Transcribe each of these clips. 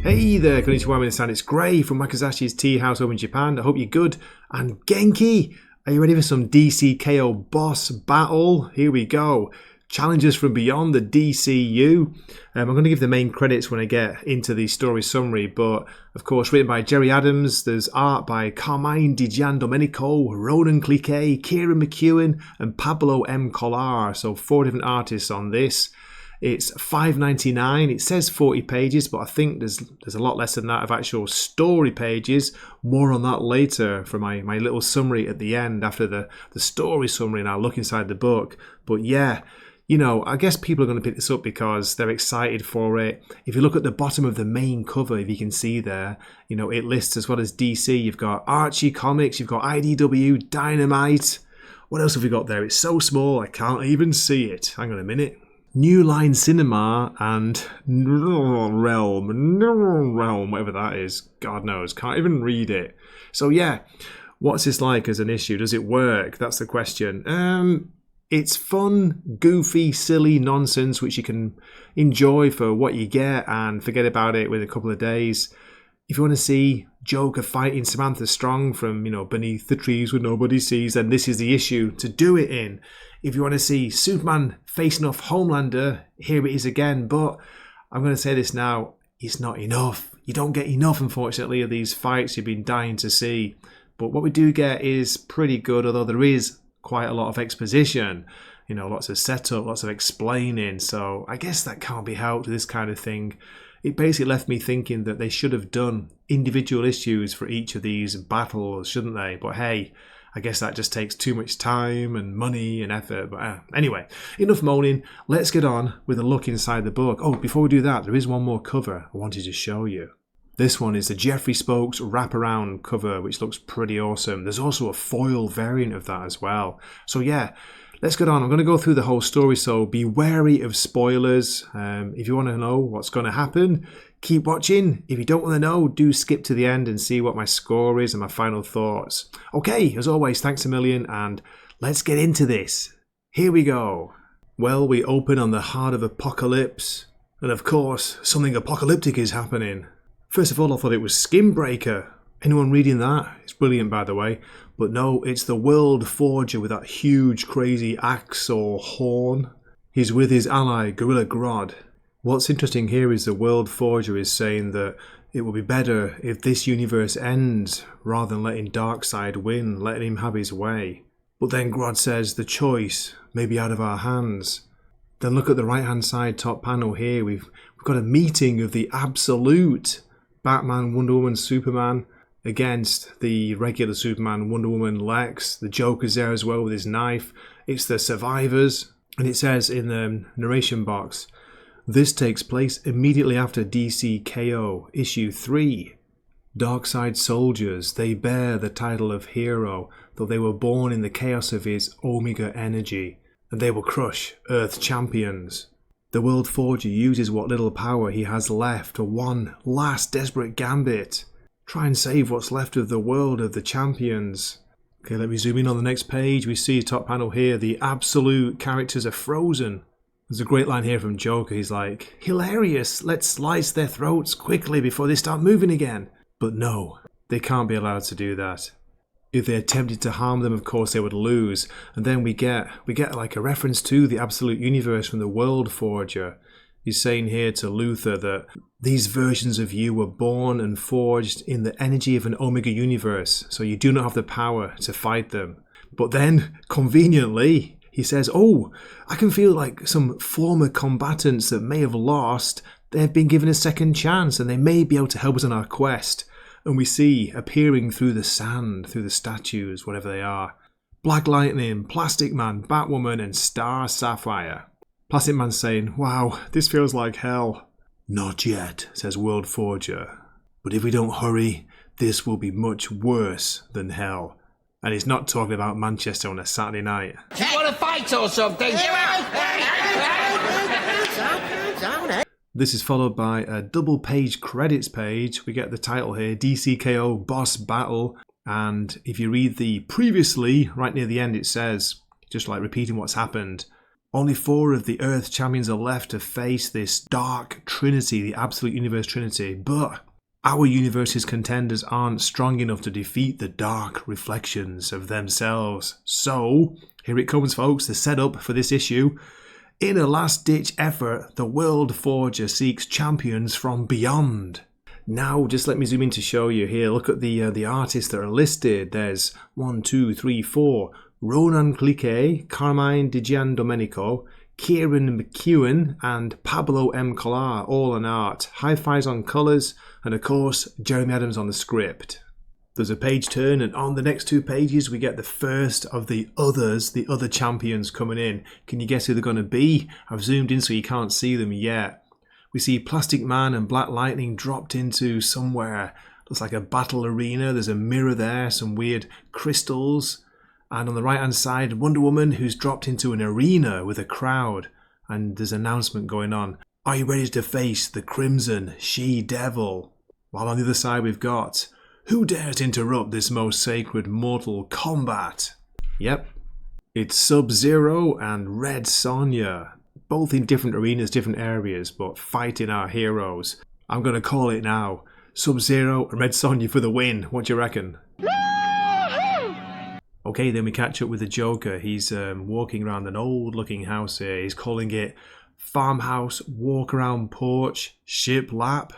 Hey there, konnichiwa minasan, it's Gray from Wakazashi's Tea House over in Japan. I hope you're good. And Genki, are you ready for some DC K.O. boss battle? Here we go. Challenges from beyond the DCU. I'm going to give the main credits when I get into the story summary, but of course written by Jerry Adams. There's art by Carmine Di Giandomenico, Ronan Cliquet, Kieran, McKeown and Pablo M. Collar. So 4 different artists on this. It's $5.99. It says 40 pages, but I think there's a lot less than that of actual story pages. More on that later for my little summary at the end after the story summary, and I'll look inside the book. But yeah, you know, I guess people are going to pick this up because they're excited for it. If you look at the bottom of the main cover, if you can see there, you know, it lists as well as DC. You've got Archie Comics, you've got IDW, Dynamite. What else have we got there? It's so small, I can't even see it. Hang on a minute. New Line Cinema and Realm, whatever that is. God knows, can't even read it. So yeah, what's this like as an issue? Does it work? That's the question. It's fun, goofy, silly nonsense which you can enjoy for what you get and forget about it within a couple of days. If you want to see Joker fighting Samantha Strong from, you know, beneath the trees where nobody sees, then this is the issue to do it in. If you want to see Superman facing off Homelander, here it is again. But I'm going to say this now, it's not enough. You don't get enough, unfortunately, of these fights you've been dying to see. But what we do get is pretty good, although there is quite a lot of exposition. You know, lots of setup, lots of explaining. So I guess that can't be helped with this kind of thing. It basically left me thinking that they should have done individual issues for each of these battles, shouldn't they? But hey, I guess that just takes too much time and money and effort. But anyway, enough moaning. Let's get on with a look inside the book. Oh, before we do that, there is one more cover I wanted to show you. This one is the Jeffrey Spokes wraparound cover, which looks pretty awesome. There's also a foil variant of that as well. So yeah, let's get on. I'm going to go through the whole story, so be wary of spoilers. If you want to know what's going to happen, keep watching. If you don't want to know, do skip to the end and see what my score is and my final thoughts. Okay, as always, thanks a million, and let's get into this. Here we go. Well, we open on the heart of apocalypse, and of course, something apocalyptic is happening. First of all, I thought it was Skinbreaker. Anyone reading that? It's brilliant, by the way. But no, it's the World Forger with that huge, crazy axe or horn. He's with his ally, Gorilla Grodd. What's interesting here is the World Forger is saying that it will be better if this universe ends rather than letting Darkseid win, letting him have his way. But then Grodd says the choice may be out of our hands. Then look at the right-hand side top panel here. We've got a meeting of the absolute Batman, Wonder Woman, Superman against the regular Superman, Wonder Woman, Lex. The Joker's there as well with his knife. It's the survivors. And it says in the narration box, this takes place immediately after DC K.O. issue 3. Darkseid soldiers, they bear the title of hero, though they were born in the chaos of his Omega energy, and they will crush Earth champions. The World Forger uses what little power he has left for one last desperate gambit. Try and save what's left of the world of the champions. Okay, let me zoom in on the next page. We see top panel here, the absolute characters are frozen. There's a great line here from Joker. He's like, hilarious, let's slice their throats quickly before they start moving again. But no, they can't be allowed to do that. If they attempted to harm them, of course they would lose. And then we get like a reference to the absolute universe from the World Forger. He's saying here to Luthor that these versions of you were born and forged in the energy of an Omega universe, so you do not have the power to fight them. But then, conveniently, he says, oh, I can feel like some former combatants that may have lost, they've been given a second chance and they may be able to help us on our quest. And we see, appearing through the sand, through the statues, whatever they are, Black Lightning, Plastic Man, Batwoman and Star Sapphire. Plastic Man saying, wow, this feels like hell. Not yet, says World Forger. But if we don't hurry, this will be much worse than hell. And he's not talking about Manchester on a Saturday night. You want to fight or something? This is followed by a double page credits page. We get the title here, DC K.O. Boss Battle. And if you read the previously, right near the end it says, just like repeating what's happened, Only 4 of the Earth champions are left to face this dark trinity, the absolute universe trinity. But our universe's contenders aren't strong enough to defeat the dark reflections of themselves. So, here it comes, folks, the setup for this issue. In a last-ditch effort, the World Forger seeks champions from beyond. Now, just let me zoom in to show you here. Look at the artists that are listed. There's 1, 2, 3, 4. Ronan Cliquet, Carmine Di Giandomenico, Kieran McKeown, and Pablo M. Collar, all on art. Hi-Fi's on colours, and of course, Jeremy Adams on the script. There's a page turn, and on the next 2 pages, we get the first of the others, the other champions coming in. Can you guess who they're going to be? I've zoomed in so you can't see them yet. We see Plastic Man and Black Lightning dropped into somewhere. Looks like a battle arena. There's a mirror there, some weird crystals. And on the right hand side, Wonder Woman, who's dropped into an arena with a crowd. And there's an announcement going on. Are you ready to face the Crimson She-Devil? While on the other side we've got, who dares interrupt this most sacred mortal combat? Yep, it's Sub-Zero and Red Sonja. Both in different arenas, different areas, but fighting our heroes. I'm going to call it now. Sub-Zero and Red Sonja for the win. What do you reckon? Okay, then we catch up with the Joker. He's walking around an old-looking house here. He's calling it Farmhouse Walk-Around Porch Shiplap? ?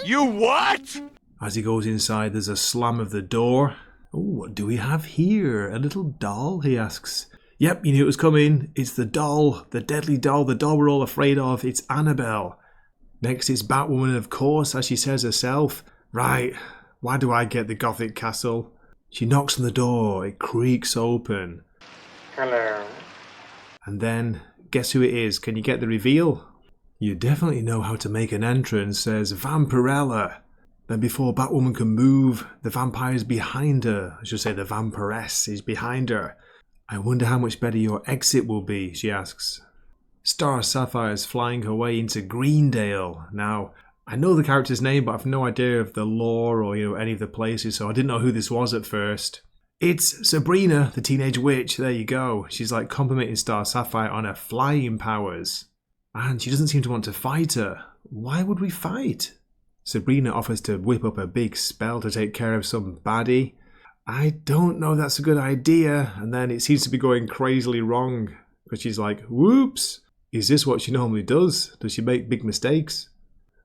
You what? As he goes inside, there's a slam of the door. Oh, what do we have here? A little doll, he asks. Yep, you knew it was coming. It's the doll, the deadly doll, the doll we're all afraid of. It's Annabelle. Next is Batwoman, of course, as she says herself. Right, why do I get the Gothic castle? She knocks on the door. It creaks open. Hello. And then, guess who it is? Can you get the reveal? You definitely know how to make an entrance, says Vampirella. Then before Batwoman can move, the vampire is behind her. I should say the vampiress is behind her. I wonder how much better your exit will be, she asks. Star Sapphire is flying her way into Greendale. Now, I know the character's name, but I've no idea of the lore or any of the places, so I didn't know who this was at first. It's Sabrina, the teenage witch. There you go. She's like complimenting Star Sapphire on her flying powers. And she doesn't seem to want to fight her. Why would we fight? Sabrina offers to whip up a big spell to take care of some baddie. I don't know if that's a good idea. And then it seems to be going crazily wrong. Because she's like, whoops. Is this what she normally does? Does she make big mistakes?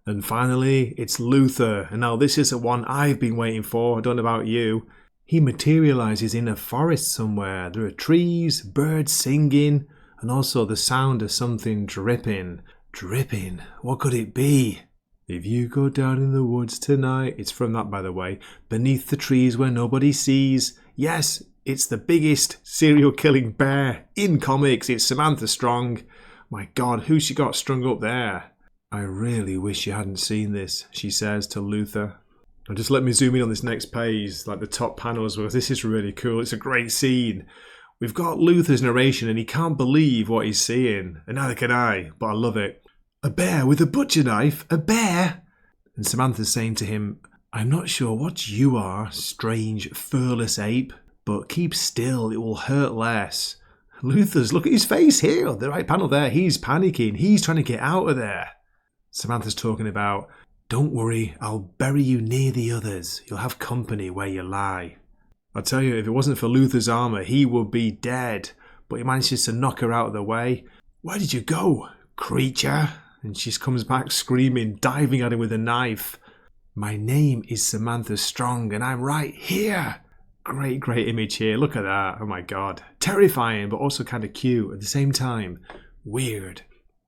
And finally, it's Luther. And now this is the one I've been waiting for. I don't know about you. He materializes in a forest somewhere. There are trees, birds singing, and also the sound of something dripping. Dripping? What could it be? If you go down in the woods tonight, it's from that, by the way, beneath the trees where nobody sees. Yes, it's the biggest serial killing bear in comics. It's Samantha Strong. My God, who's she got strung up there? I really wish you hadn't seen this, she says to Luther. And just let me zoom in on this next page, like the top panels, because this is really cool. It's a great scene. We've got Luther's narration and he can't believe what he's seeing. And neither can I, but I love it. A bear with a butcher knife? A bear? And Samantha's saying to him, I'm not sure what you are, strange furless ape, but keep still, it will hurt less. Luther's, look at his face here, the right panel there, he's panicking, he's trying to get out of there. Samantha's talking about, don't worry, I'll bury you near the others, you'll have company where you lie. I tell you, if it wasn't for Luther's armour, he would be dead, but he manages to knock her out of the way. Where did you go, creature? And she comes back screaming, diving at him with a knife. My name is Samantha Strong and I'm right here. Great image here. Look at that. Oh my God. Terrifying, but also kind of cute at the same time. Weird.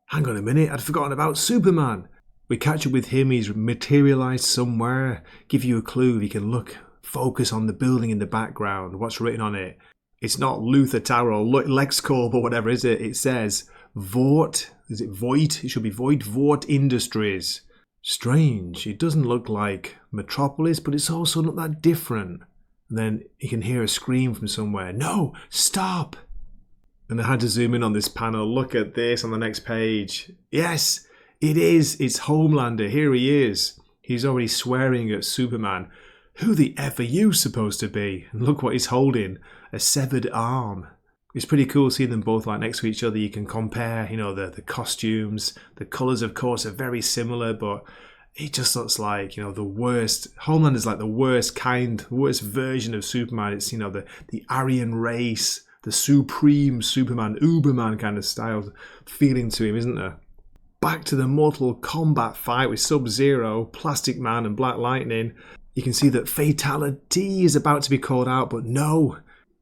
Hang on a minute. I'd forgotten about Superman. We catch up with him. He's materialized somewhere. Give you a clue if you can look. Focus on the building in the background. What's written on it? It's not Luther Tower or LexCorp or whatever, is it? It says Vought. Is it Voight? It should be Voight. Vought Industries. Strange. It doesn't look like Metropolis, but it's also not that different. And then you can hear a scream from somewhere. No, stop! And I had to zoom in on this panel. Look at this on the next page. Yes, it is. It's Homelander. Here he is. He's already swearing at Superman. Who the F are you supposed to be? And look what he's holding. A severed arm. It's pretty cool seeing them both like next to each other. You can compare, you know, the costumes. The colours, of course, are very similar, but it just looks like, you know, the worst. Homelander's like the worst version of Superman. It's, you know, the Aryan race, the supreme Superman, Uberman kind of style feeling to him, isn't there? Back to the Mortal Kombat fight with Sub-Zero, Plastic Man and Black Lightning. You can see that fatality is about to be called out, but no,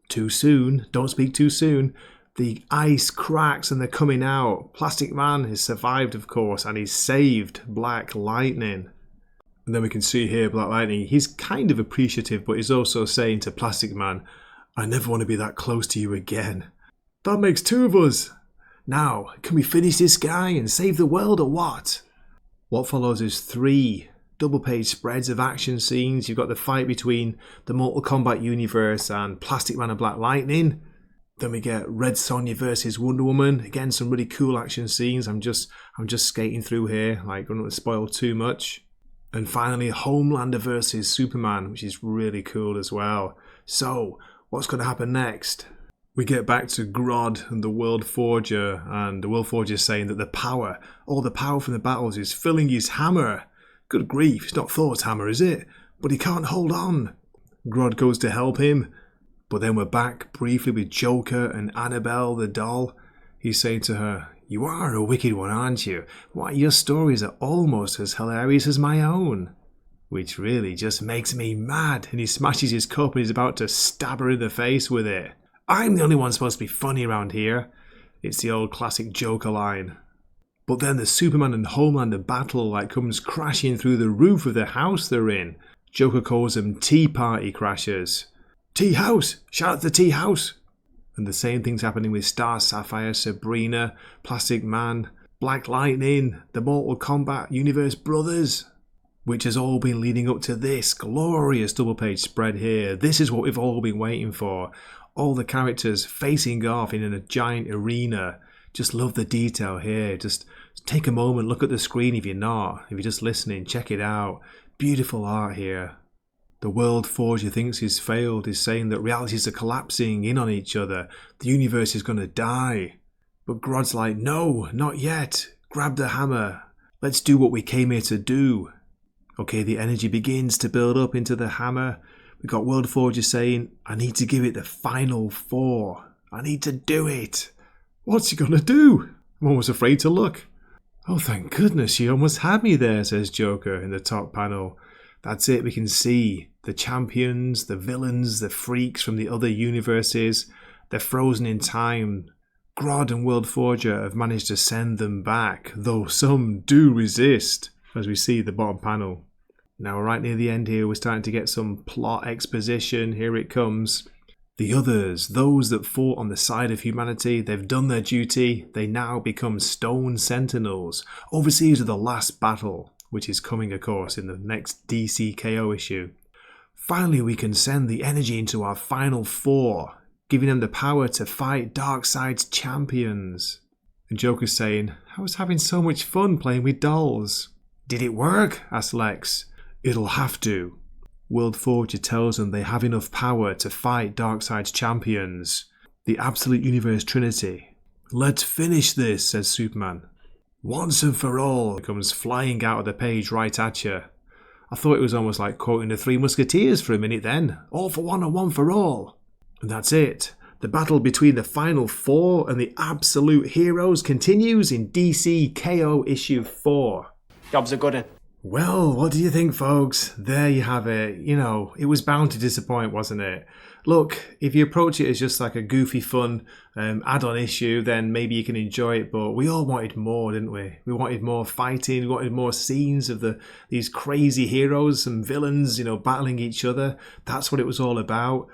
too soon. Don't speak too soon. The ice cracks and they're coming out. Plastic Man has survived, of course, and he's saved Black Lightning. And then we can see here Black Lightning, he's kind of appreciative, but he's also saying to Plastic Man, I never want to be that close to you again. That makes two of us. Now, can we finish this guy and save the world or what? What follows is 3 double-page spreads of action scenes. You've got the fight between the Mortal Kombat universe and Plastic Man and Black Lightning. Then we get Red Sonja versus Wonder Woman. Again, some really cool action scenes. I'm just skating through here, like, I don't want to spoil too much. And finally, Homelander versus Superman, which is really cool as well. So, what's going to happen next? We get back to Grodd and the World Forger, and the World Forger is saying that the power, all the power from the battles is filling his hammer. Good grief, it's not Thor's hammer, is it? But he can't hold on. Grodd goes to help him, but then we're back briefly with Joker and Annabelle the doll. He's saying to her, you are a wicked one, aren't you? Why, your stories are almost as hilarious as my own. Which really just makes me mad, and he smashes his cup and he's about to stab her in the face with it. I'm the only one supposed to be funny around here. It's the old classic Joker line. But then the Superman and Homelander battle like comes crashing through the roof of the house they're in. Joker calls them Tea Party Crashers. Tea House! Shout out the Tea House! And the same thing's happening with Star Sapphire, Sabrina, Plastic Man, Black Lightning, the Mortal Kombat Universe Brothers. Which has all been leading up to this glorious double-page spread here. This is what we've all been waiting for. All the characters facing off in a giant arena. Just love the detail here. Just take a moment, look at the screen if you're not. If you're just listening, check it out. Beautiful art here. The World Forger thinks he's failed. He's saying that realities are collapsing in on each other. The universe is going to die. But Grodd's like, no, not yet. Grab the hammer. Let's do what we came here to do. Okay, the energy begins to build up into the hammer. We've got World Forger saying, I need to give it the final 4. I need to do it. What's he going to do? I'm almost afraid to look. Oh, thank goodness, you almost had me there, says Joker in the top panel. That's it, we can see the champions, the villains, the freaks from the other universes. They're frozen in time. Grodd and World Forger have managed to send them back, though some do resist, as we see the bottom panel. Now, right near the end here, we're starting to get some plot exposition. Here it comes. The others, those that fought on the side of humanity, they've done their duty. They now become Stone Sentinels, overseers of the last battle, which is coming, of course, in the next DC K.O. issue. Finally, we can send the energy into our final 4, giving them the power to fight Darkseid's champions. And Joker's saying, I was having so much fun playing with dolls. Did it work? Asks Lex. It'll have to. World Forger tells them they have enough power to fight Darkseid's champions, the Absolute Universe Trinity. Let's finish this, says Superman. Once and for all, comes flying out of the page right at you. I thought it was almost like quoting the Three Musketeers for a minute then. All for one and one for all. And that's it. The battle between the final 4 and the absolute heroes continues in DC K.O. issue 4. Job's a good one. Well, what do you think, folks? There you have it. You know, it was bound to disappoint, wasn't it? Look, if you approach it as just like a goofy, fun add-on issue, then maybe you can enjoy it. But we all wanted more, didn't we? We wanted more fighting. We wanted more scenes of these crazy heroes and villains, you know, battling each other. That's what it was all about.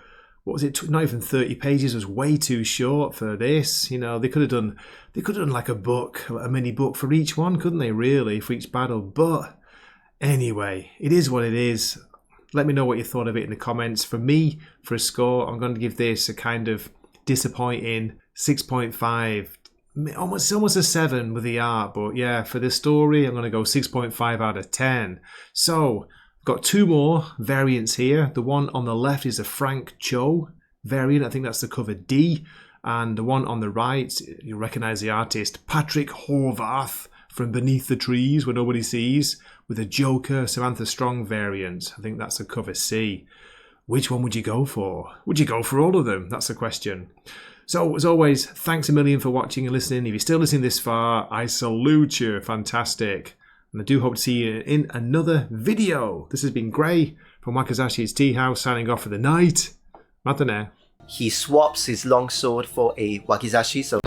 What was it? Not even 30 pages was way too short for this. You know, they could have done like a book, a mini book for each one, couldn't they? Really, for each battle, but. Anyway, it is what it is. Let me know what you thought of it in the comments. For me, for a score, I'm going to give this a kind of disappointing 6.5. Almost a 7 with the art. But yeah, for the story, I'm going to go 6.5 out of 10. So, I've got 2 more variants here. The one on the left is a Frank Cho variant. I think that's the cover D. And the one on the right, you'll recognise the artist Patrick Horvath from Beneath the Trees Where Nobody Sees, with a Joker Samantha Strong variant. I think that's a cover C. Which one would you go for? Would you go for all of them? That's the question. So, as always, thanks a million for watching and listening. If you're still listening this far, I salute you. Fantastic. And I do hope to see you in another video. This has been Gray from Wakazashi's Tea House, signing off for the night. Matane. He swaps his longsword for a wakizashi, so